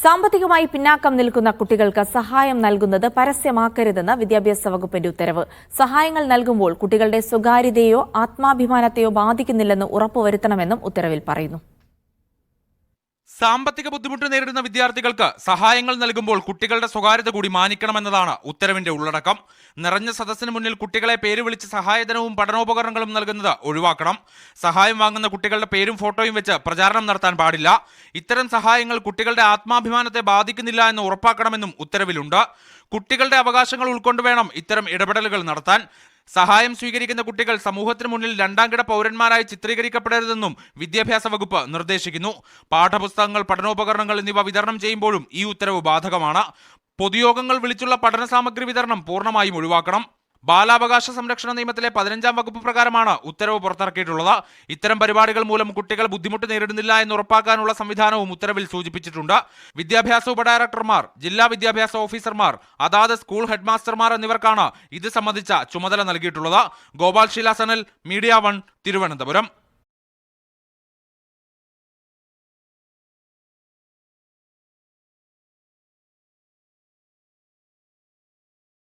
സാമ്പത്തികമായി പിന്നാക്കം നിൽക്കുന്ന കുട്ടികൾക്ക് സഹായം നൽകുന്നത് പരസ്യമാക്കരുതെന്ന് വിദ്യാഭ്യാസ വകുപ്പിന്റെ ഉത്തരവ്. സഹായങ്ങൾ നൽകുമ്പോൾ കുട്ടികളുടെ സ്വകാര്യതയോ ആത്മാഭിമാനത്തെയോ ബാധിക്കുന്നില്ലെന്ന് ഉറപ്പുവരുത്തണമെന്നും ഉത്തരവിൽ പറയുന്നു. സാമ്പത്തിക ബുദ്ധിമുട്ട് നേരിടുന്ന വിദ്യാർത്ഥികൾക്ക് സഹായങ്ങൾ നൽകുമ്പോൾ കുട്ടികളുടെ സ്വകാര്യത കൂടി മാനിക്കണമെന്നതാണ് ഉത്തരവിന്റെ ഉള്ളടക്കം. നിറഞ്ഞ സദസ്സിന് മുന്നിൽ കുട്ടികളെ പേര് വിളിച്ച് സഹായധനവും പഠനോപകരണങ്ങളും നൽകുന്നത് ഒഴിവാക്കണം. സഹായം വാങ്ങുന്ന കുട്ടികളുടെ പേരും ഫോട്ടോയും വെച്ച് പ്രചാരണം നടത്താൻ പാടില്ല. ഇത്തരം സഹായങ്ങൾ കുട്ടികളുടെ ആത്മാഭിമാനത്തെ ബാധിക്കുന്നില്ല എന്ന് ഉറപ്പാക്കണമെന്നും ഉത്തരവിലുണ്ട്. കുട്ടികളുടെ അവകാശങ്ങൾ ഉൾക്കൊണ്ട് വേണം ഇത്തരം ഇടപെടലുകൾ നടത്താൻ. സഹായം സ്വീകരിക്കുന്ന കുട്ടികൾ സമൂഹത്തിന് മുന്നിൽ രണ്ടാംകിട പൗരന്മാരായി ചിത്രീകരിക്കപ്പെടരുതെന്നും വിദ്യാഭ്യാസ വകുപ്പ് നിർദ്ദേശിക്കുന്നു. പാഠപുസ്തകങ്ങൾ, പഠനോപകരണങ്ങൾ എന്നിവ വിതരണം ചെയ്യുമ്പോഴും ഈ ഉത്തരവ് ബാധകമാണ്. പൊതുയോഗങ്ങൾ വിളിച്ചുള്ള പഠന സാമഗ്രി വിതരണം പൂർണ്ണമായും ഒഴിവാക്കണം. ബാലാവകാശ സംരക്ഷണ നിയമത്തിലെ 15-ാം വകുപ്പ് പ്രകാരമാണ് ഉത്തരവ് പുറത്തിറക്കിയിട്ടുള്ളത്. ഇത്തരം പരിപാടികൾ മൂലം കുട്ടികൾ ബുദ്ധിമുട്ട് നേരിടുന്നില്ല എന്ന് ഉറപ്പാക്കാനുള്ള സംവിധാനവും ഉത്തരവിൽ സൂചിപ്പിച്ചിട്ടുണ്ട്. വിദ്യാഭ്യാസ ഉപഡയറക്ടർമാർ, ജില്ലാ വിദ്യാഭ്യാസ ഓഫീസർമാർ, അതാത് സ്കൂൾ ഹെഡ്മാസ്റ്റർമാർ എന്നിവർക്കാണ് ഇത് സംബന്ധിച്ച ചുമതല നൽകിയിട്ടുള്ളത്. ഗോപാൽ ശീലാസനൽ, മീഡിയ 1, തിരുവനന്തപുരം.